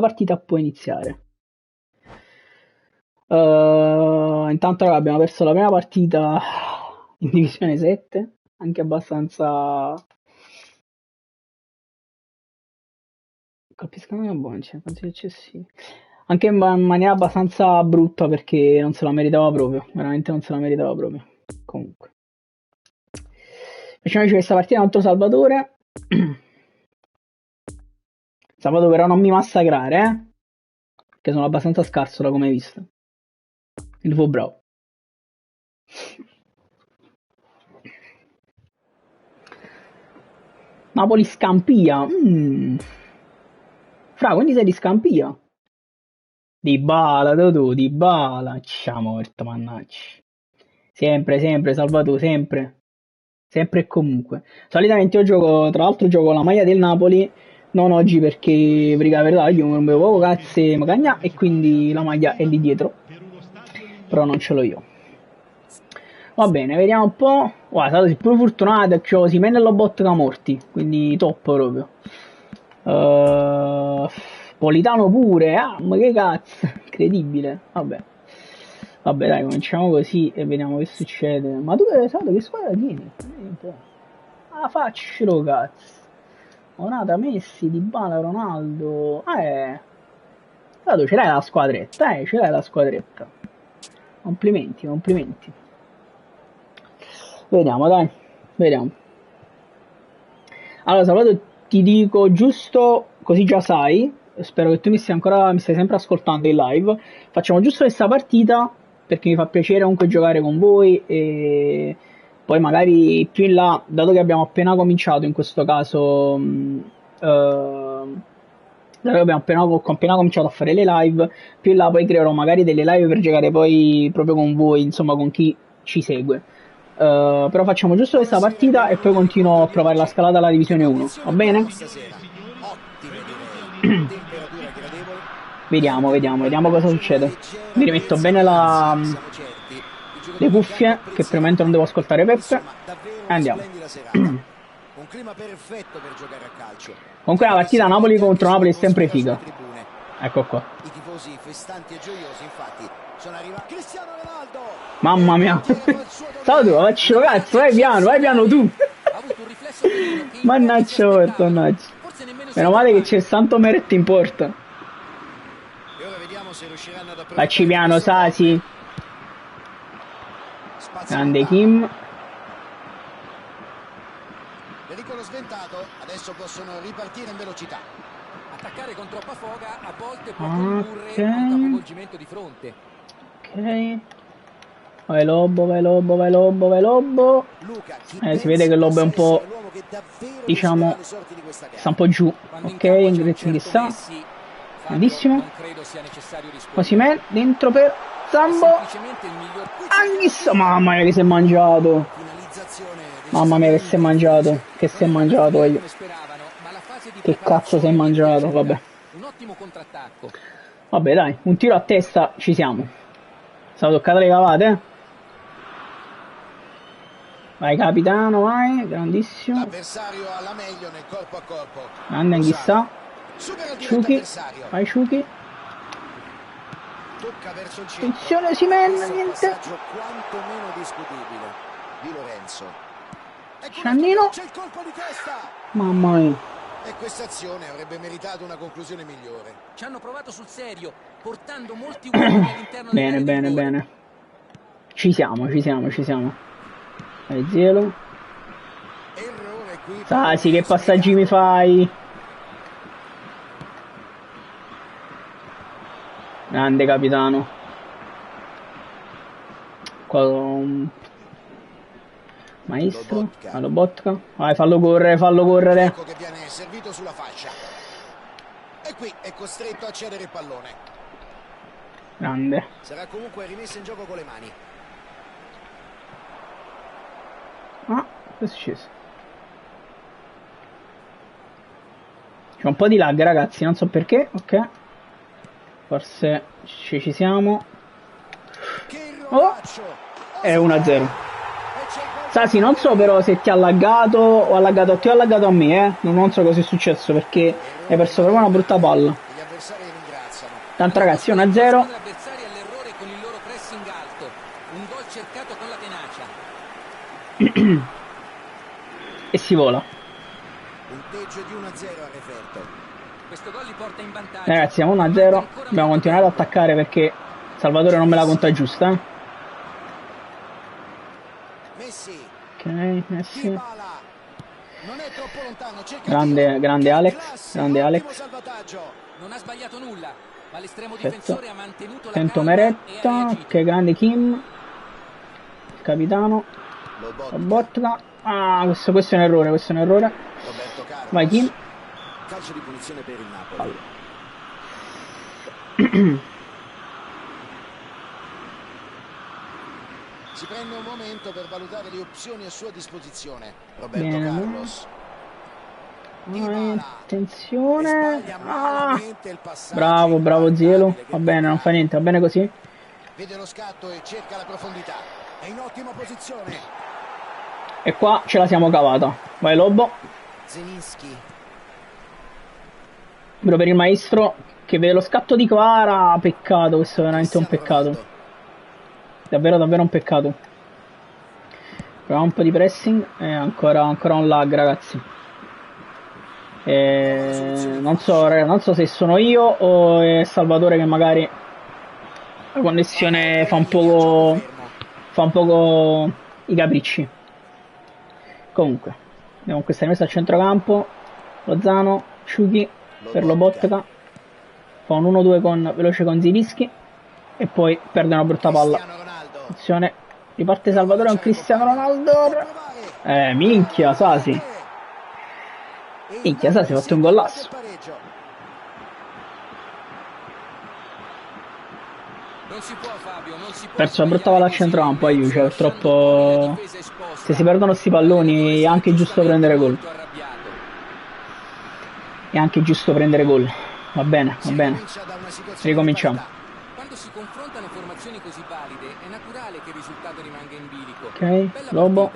la partita può iniziare. Intanto raga, abbiamo perso la prima partita in divisione 7, anche abbastanza colpiscono a Bonce, penso eccessivi. Anche in maniera abbastanza brutta perché non se la meritava proprio, veramente non se la meritava proprio. Comunque. Facciamoci questa partita contro Salvatore. Salvatore però non mi massacrare, che sono abbastanza scarso da come hai visto. Il tuo bravo. Napoli Scampia. Fra, quindi sei di Scampia? Dybala, Dybala. C'ha morto, mannaggia. Sempre, Salvatore, sempre. Sempre e comunque. Solitamente io gioco, tra l'altro gioco la maglia del Napoli, non oggi perché, per la verità, io non bevo poco cazzo e magagna e quindi la maglia è lì dietro. Però non ce l'ho io. Va bene, vediamo un po'. Guarda, sei pure fortunato che ho Osimhen e Lobotka morti, quindi top proprio. Politano pure, ma che cazzo, incredibile. Vabbè dai, cominciamo così e vediamo che succede. Ma tu che squadra tieni? Ah, faccelo cazzo. Onata, Messi, Dybala, Ronaldo. Guarda, ce l'hai la squadretta, ce l'hai la squadretta. Complimenti. Vediamo, dai, vediamo. Allora, Salvatore, ti dico giusto, così già sai, spero che tu mi stai sempre ascoltando in live. Facciamo giusto questa partita perché mi fa piacere comunque giocare con voi e poi magari più in là, dato che abbiamo appena cominciato in questo caso, dato che abbiamo appena cominciato a fare le live, più in là poi creerò magari delle live per giocare poi proprio con voi, insomma con chi ci segue. Però facciamo giusto questa partita e poi continuo a provare la scalata alla divisione 1, va bene? Vediamo cosa succede. Mi rimetto bene le cuffie, che per il momento non devo ascoltare Peppe, e andiamo. Un clima perfetto per giocare a calcio. Comunque la partita Napoli contro Napoli è sempre figa. Ecco qua. I tifosi festanti e gioiosi, infatti, sono arrivati. Cristiano Ronaldo! Mamma mia! Salve, faccelo cazzo, vai piano tu! Mannaggia morto, mannaggia. Meno male che c'è il Santo Meret in porta. E ora vediamo se riusciranno ad facci piano, Sasi. Grande Kim. Pericolo sventato, adesso possono ripartire in velocità. Attaccare con troppa foga a volte può condurre a un capovolgimento di fronte. Ok. Vai Lobo. Si vede che Lobo è un po', diciamo, sta un po' giù. Ok, Ingrid che sta. Grandissimo. Osimhen dentro per Zambo. Anghissa. Mamma mia che si è mangiato. Mamma mia che si è mangiato. Che si è mangiato io. Che cazzo si è mangiato, vabbè. Vabbè dai, un tiro a testa ci siamo. Stavo toccate le cavate, Vai capitano, vai, grandissimo. L'avversario alla meglio nel corpo a corpo. Grande Anghissà. Ciuchi, vai Ciuchi. Tocca verso il centro. Attenzione Osimhen, niente. Quantomeno discutibile di Lorenzo. Ciannino. C'è il colpo di testa. Mamma mia. E questa azione avrebbe meritato una conclusione migliore. Ci hanno provato sul serio, portando molti uomini all'interno Bene. Ci siamo. Vai Zielo. Errore qui. Sasi, che passaggi mi fai? Grande capitano. Qua Maestro, Lobotka. Vai, fallo correre. Ecco che viene servito sulla fascia. E qui è costretto a cedere il pallone. Grande. Sarà comunque rimesso in gioco con le mani. Ah, che è successo? C'è un po' di lag ragazzi, non so perché, ok. Forse ci siamo. Oh! È 1-0. Sasi, non so però se ti ha laggato o ha laggato a te o ha laggato a me, Non so cosa è successo perché hai perso proprio una brutta palla. Gli avversari Tanto ragazzi 1-0. L'avversario all'errore con il loro pressing alto. Un gol cercato con la tenacia. E si vola. Punteggio di 1-0 a referto. Questo gol li porta in vantaggio. Ragazzi siamo 1-0. Dobbiamo continuare ad attaccare perché Salvatore non me la conta giusta. Messi. Ok, Messi. Dybala. Non è troppo lontano. Cerca Grande Alex. classe, Grande ottimo Alex. salvataggio. Non ha sbagliato nulla, ma l'estremo Perfetto. difensore ha mantenuto la Tento calma e ha Meretta. reagito. Ok, grande Kim. Il capitano. Lobotka. Ah, questo è un errore, questo è un errore. Roberto Carlos. Vai Kim. Calcio di punizione per il Napoli. Si prende un momento per valutare le opzioni a sua disposizione. Roberto Bene. Carlos. Dybala. Attenzione. Sbaglia Ah. malamente il passaggio. Bravo Zielu. Inguardabile che Va bene, non fa toccare. niente, va bene così. Vede lo scatto e cerca la profondità. È in ottima posizione. E qua ce la siamo cavata. Vai Lobo. Zelinski. Però per il maestro che vede lo scatto di Kvara. Peccato, questo è veramente un Cristiano peccato. Ronaldo. Davvero un peccato. Proviamo un po' di pressing. E ancora un lag ragazzi. Non so se sono io o è Salvatore che magari la connessione fa un poco i capricci. Comunque abbiamo questa rimessa al centrocampo. Lozano, Ciuchi per Lobotka, fa un 1-2 veloce con Zilischi e poi perde una brutta palla. Cristiano Ronaldo. Attenzione, riparte Salvatore con Cristiano Ronaldo. Minchia Sasi. Minchia, si è fatto un golasso. Non si può, Fabio, non si può. Perso la brutta palla al centrocampo, cioè purtroppo se si perdono sti palloni è anche giusto prendere gol. È anche giusto prendere gol. Va bene. Ricominciamo. Quando si confrontano formazioni così valide è naturale che il risultato rimanga in bilico. Ok, Lobo.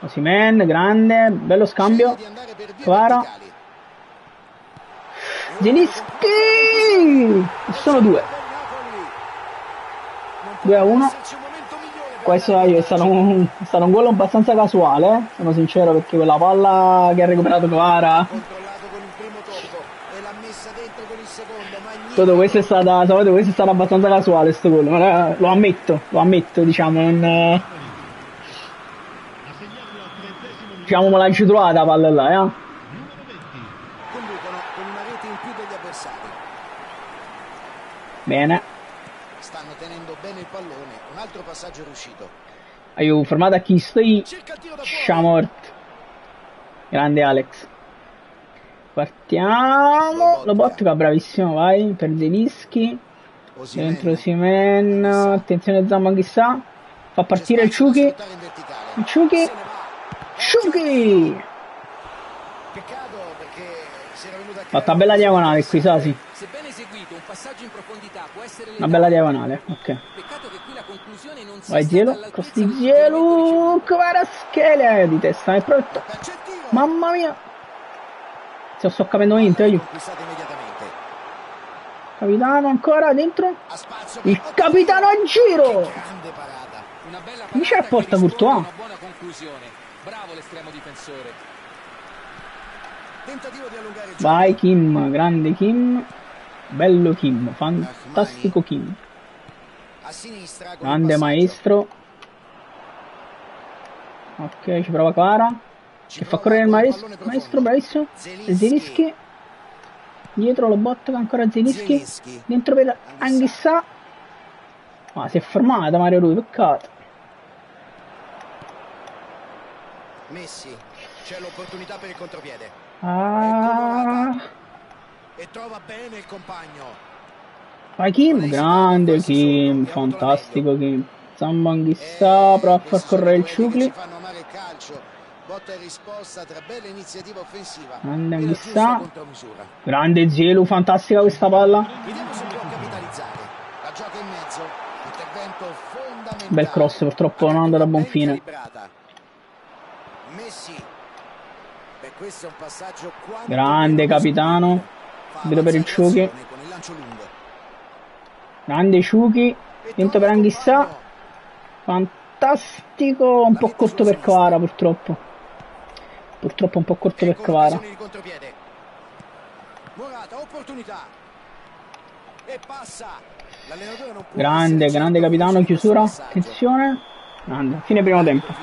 Osimhen, grande, bello scambio. Kvara. Zelinski! Sono 2-1. Questo è stato un gol abbastanza casuale, sono sincero, perché quella palla che ha recuperato Kvara. Tutto questo è stato abbastanza casuale sto gol, ma lo ammetto, diciamo, non... Diciamo me l'ha trovata la palla là, Conducono con una rete in più degli avversari. Bene. Stanno tenendo bene il pallone. Un altro passaggio è riuscito. Hai fermato a chi stai? Cerca il tiro da fuori. Sciamort. Grande Alex. Partiamo. Lobotka, bravissimo, vai. Per Zelinski. Dentro Osimhen. Attenzione Zamban chissà. Fa partire il Ciuchi. Il Ciuchi. Ciuchi! Peccato perché si era venuta a Fatta bella diagonale qui, Sasi. Sebbene eseguito, un passaggio in profondità può essere Una bella diagonale, ok. Peccato che qui la conclusione non sia Vai Zielu, stata cross all'altezza di del suggerimento Zielu, Kvaratskhelia di testa, è pronto. Mamma mia. Se lo sto capendo niente, io. conquistata immediatamente. Capitano ancora dentro. A spazio Il per capitano a giro. grande parata. Una bella Mi c'è la parata porta che risponde a Courtois. una buona conclusione. Bravo l'estremo difensore. Tentativo di allungare il Vai Kim, grande Kim. Bello Kim, fantastico Kim. a sinistra con Grande il passaggio. maestro. Ok, ci prova Kvara. Che fa correre il maestro, bravissimo. Zelinski. Dietro Lobotka, ancora Zelinski. Dentro per Anghissà. Ma si è fermata Mario Rui, peccato. Messi, c'è l'opportunità per il contropiede. E trova bene il compagno. Vai Kim, grande Kim, fantastico Kim. Zamban chissà, prova a far correre il Ciucli. Fanno amare il calcio. Botta e risposta tra bella iniziativa offensiva. Grande e la giusta chissà. contromisura. Grande Zielu, fantastica questa palla. Vediamo se può capitalizzare. La gioca in mezzo. Intervento fondamentale. Bel cross, purtroppo non è andato a buon Ben fine. calibrata. Messi. Beh, questo è un passaggio quanto Grande meno capitano. possibile. Fa Vedo per il avanzare Ciuchi. l'azione con il lancio lungo. Grande Ciuchi, dentro per Anghissà, fantastico, un po' corto per Kvara purtroppo. Purtroppo un po' corto per Kvara. Grande, grande capitano, chiusura, attenzione. Grande, fine primo tempo.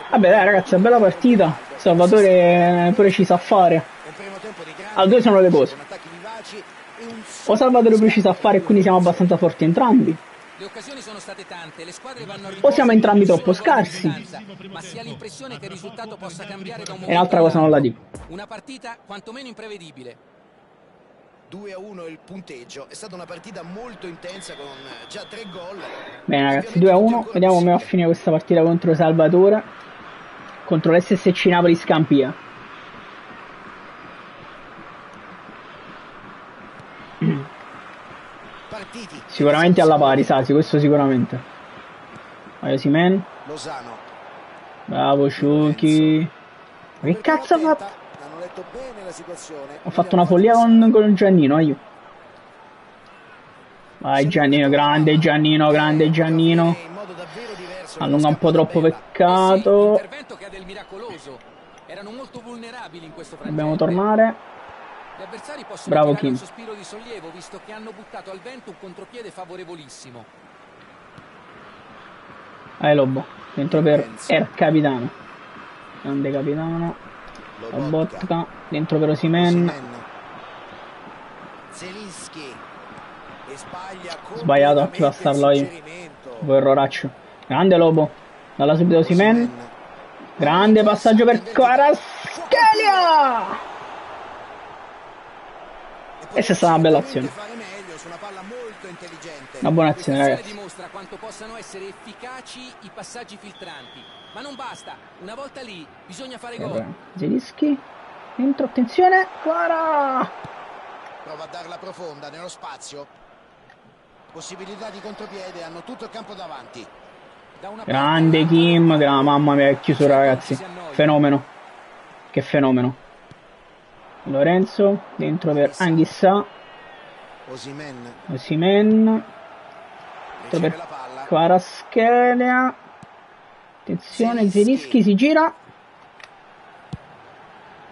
Vabbè dai ragazzi, è bella partita. Salvatore pure ci sa fare. Allora, due sono le cose. O Salvatore pure ci sa fare e quindi siamo abbastanza forti entrambi. Le occasioni sono state tante, le squadre vanno a O siamo entrambi troppo scarsi. ma si ha l'impressione che il risultato possa cambiare da un momento E l'altra cosa non la dico. Una partita quantomeno imprevedibile. 2-1 il punteggio, è stata una partita molto intensa con già 3 gol. Bene ragazzi, 2-1, vediamo come va a finire questa partita contro Salvatore, contro l'SSC Napoli Scampia. Sicuramente alla pari, Sasi, questo sicuramente. Vai Osimhen. Bravo Ciuchi. Ma che cazzo ha fatto? Ho fatto una follia con Giannino, io. Vai Giannino, grande Giannino, grande Giannino. Allunga un po' troppo, peccato. Intervento che ha del miracoloso. Erano molto vulnerabili in questo frangente. Dobbiamo tornare. Gli avversari possono Bravo tirare Kim. un sospiro di sollievo visto che hanno buttato al vento un contropiede favorevolissimo. Vai Lobo, dentro per Capitano. Grande capitano. Lobotka, dentro per Osimhen. Sbagliato, ci va a starlo io. Poi erroraccio. Grande Lobo. Dalla subito Osimhen. Grande passaggio per Kvaratskhelia. Questa è stata una bella azione. Una buona azione ragazzi. Dimostra quanto possano essere efficaci i passaggi filtranti. Ma non basta, una volta lì bisogna fare gol. Zelinski, dentro, attenzione, Kvara! Prova a darla profonda nello spazio. Possibilità di contropiede, hanno tutto il campo davanti. Grande Kim, mamma mia che chiusura ragazzi, fenomeno, che fenomeno. Lorenzo, dentro per Anghissà. Osimhen, dentro per Kvaratskhelia. Attenzione, Zelinski si gira.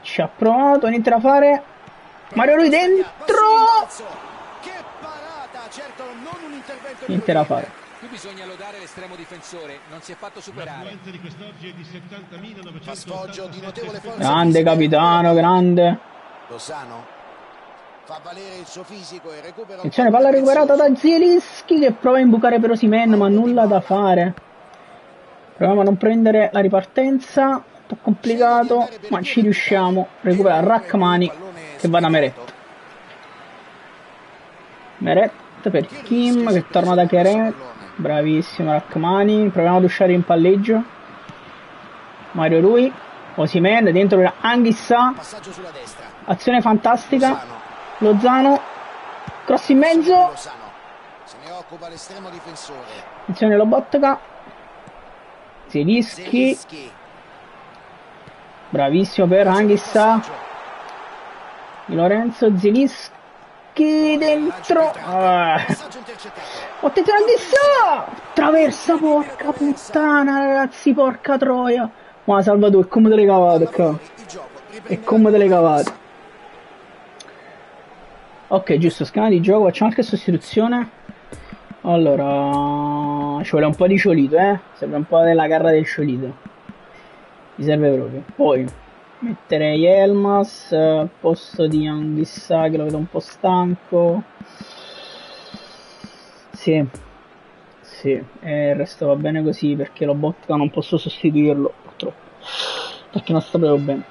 Ci ha provato, niente da fare. Mario Rui dentro. Niente da fare. Qui bisogna lodare l'estremo difensore, non si è fatto superare. Grande capitano, grande. Fa valere il suo fisico e recupera. Attenzione, palla recuperata da Zelinski che prova a imbucare per Osimhen, ma nulla da fare. Proviamo a non prendere la ripartenza, un po' complicato, ma ci riusciamo. Recupera Rrahmani che va da Meret. Meret per Kim che torna da Keret. Bravissimo Rrahmani. Proviamo ad uscire in palleggio. Mario Rui. Osimhen dentro per Anghissà. Azione fantastica. Lozano. Cross in mezzo. Se ne occupa l'estremo difensore. Attenzione Lobotka. Zelinski. Bravissimo per Anghissà. Di Lorenzo. Zelinski dentro. Attenzione Anghissà. Traversa, porca puttana ragazzi, porca troia. Ma Salvatore, come te le cavate qua? E come te le cavate? Ok, giusto, schema di gioco, facciamo qualche sostituzione. Allora, ci vuole un po' di Ciolito, serve un po' della carra del Ciolito. Mi serve proprio. Poi metterei Elmas al posto di Anghissà che lo vedo un po' stanco. Sì, e il resto va bene così perché Lobotka non posso sostituirlo purtroppo perché non sta proprio bene.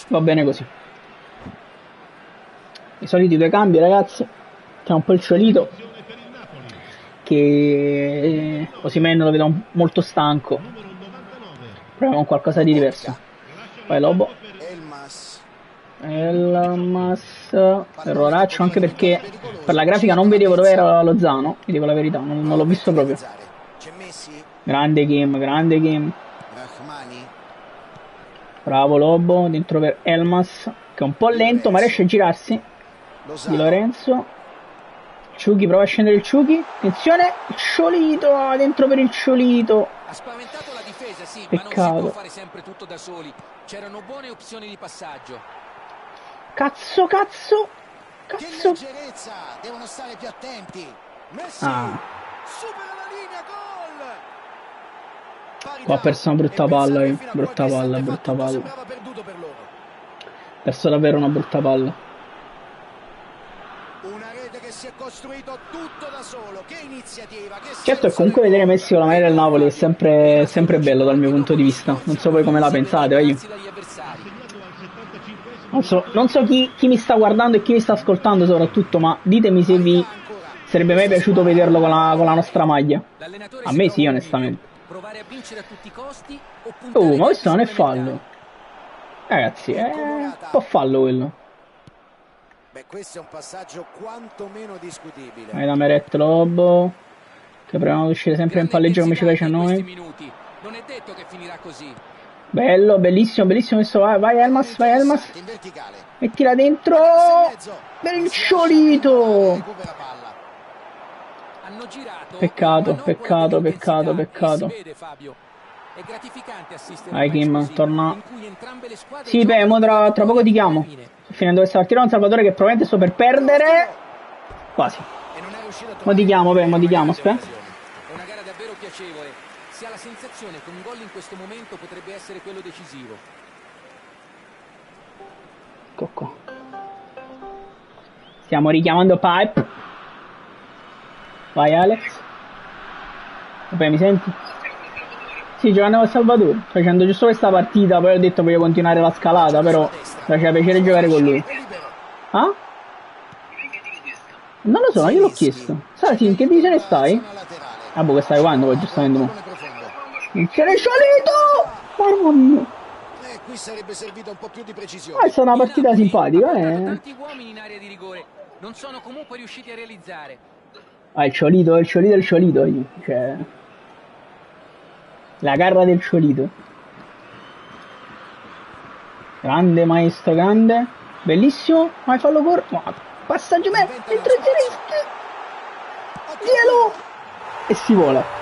Va bene così. I soliti due cambi ragazzi. C'è un po' il Ciolito che Osimhen lo vedo molto stanco. Proviamo qualcosa di diverso. Poi Lobo. Elmas. Erroraccio anche perché per la grafica non vedevo dove era Lozano. Vi dico la verità, non l'ho visto proprio. Grande game, grande game. Bravo Lobo, dentro per Elmas che è un po' lento ma riesce a girarsi. Di Lorenzo. Ciughi, prova a scendere il Ciughi. Attenzione, il Ciolito, dentro per il Ciolito. Ha spaventato la difesa, sì, Peccato. ma non si può fare sempre tutto da soli. C'erano buone opzioni di passaggio. Cazzo. Che leggerezza, devono stare più attenti. Messi supera la linea, gol. Qua ho perso una brutta palla, brutta palla. Sembrava perduto per loro. Perso davvero una brutta palla. Una rete che si è costruito tutto da solo. Che iniziativa, che Certo, e comunque vedere Messi con la maglia del Napoli è sempre bello dal mio punto di vista. Non so voi come la pensate, io. Non so chi mi sta guardando e chi mi sta ascoltando soprattutto, ma ditemi se vi sarebbe mai piaciuto vederlo con la nostra maglia. A me sì, onestamente. Ma questo non è fallo. Ragazzi, è un po' fallo quello. Beh, questo è un passaggio quantomeno discutibile. Vai da Meret Lobo, che proviamo ad uscire sempre in palleggio come ci piace a noi. Non è detto che finirà così. Bello, bellissimo questo. Vai Elmas. Mettila dentro. Per il Ciolito. Peccato. È gratificante assistere. Vai Kim, torna. Sì, beh, mo tra poco ti chiamo. Finendo questa partita un Salvatore che probabilmente sto per perdere. Quasi. Mo ti chiamo, aspetta. È una gara davvero piacevole. Si ha la sensazione che un gol in questo momento potrebbe essere quello decisivo. Cocco. Stiamo richiamando Pipe. Vai Alex. Vabbè, mi senti? Sì, giocando con Salvatore, facendo giusto questa partita, poi ho detto voglio continuare la scalata, però mi faceva piacere giocare con lui. Ah? Non lo so, io l'ho chiesto. Sai, sì, in che divisione stai? Ah, boh, che stai quando poi giustamente mo. Non c'è Ciolito! Marmonna! Qui sarebbe servito un po' più di precisione. È stata una partita simpatica, Tanti uomini in area di rigore non sono comunque riusciti a realizzare. Ah, il Ciolito. Cioè... La garra del Ciolito. Grande maestro, grande. Bellissimo. Vai, fallo corto. Passaggio me. Dentro il sinistro. Dielo. E si vola.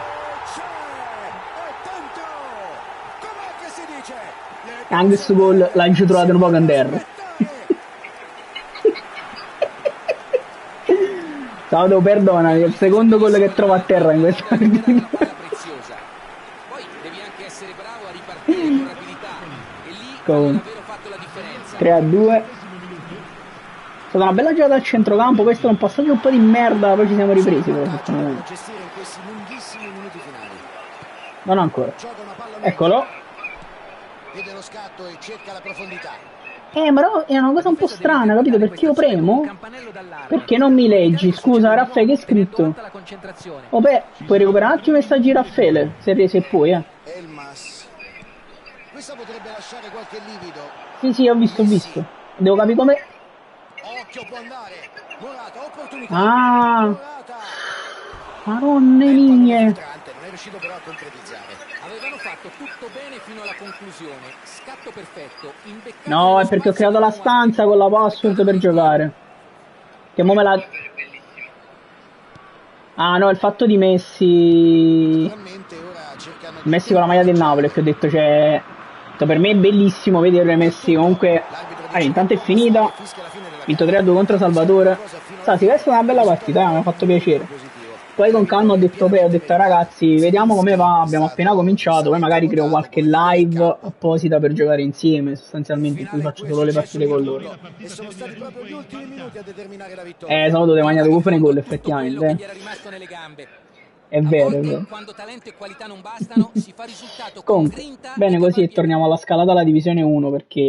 Anche questo gol l'ha già trovato un po' a terra. Salvo, perdonami, è il secondo gol che trovo a terra in questa partita. Con rapidità e lì hanno davvero fatto la differenza. 3-2. È stata una bella giocata al centrocampo. Questo è un passaggio un po' di merda, poi ci siamo ripresi però, non ancora. Eccolo. Vede lo scatto e cerca la profondità. Però è una cosa un po' strana, capito? Perché io premo. Perché non mi leggi? Scusa, Raffaele, che hai scritto? Oh beh, puoi recuperare un attimo i messaggi, Raffaele, se puoi, Elmas. Questa potrebbe lasciare qualche livido. Sì, ho visto. Devo capire come. Occhio, può andare. Morata, opportunità. Morata. Madonna mie. Non è riuscito però a concretizzare. Avevano fatto tutto bene fino alla conclusione. Scatto perfetto. No, è perché ho creato la stanza con la password per giocare. Che mo me la. Ah no, il fatto di Messi. Messi con la maglia del Napoli, che ho detto, cioè. Per me è bellissimo vedere Messi comunque. Intanto è finita. Vinto 3-2 contro Salvatore. Sì, questa è una bella partita, mi ha fatto piacere. Poi con calma ho detto ragazzi, vediamo come va, abbiamo appena cominciato, poi magari creo qualche live apposita per giocare insieme, sostanzialmente, in cui faccio solo le partite con loro. E sono stati proprio gli ultimi minuti a determinare la vittoria. Sabato ti mangiato con i gol, effettivamente. È vero. Quando talento e qualità non bastano, si fa risultato con Comunque, grinta. bene così e torniamo alla scalata alla divisione 1 perché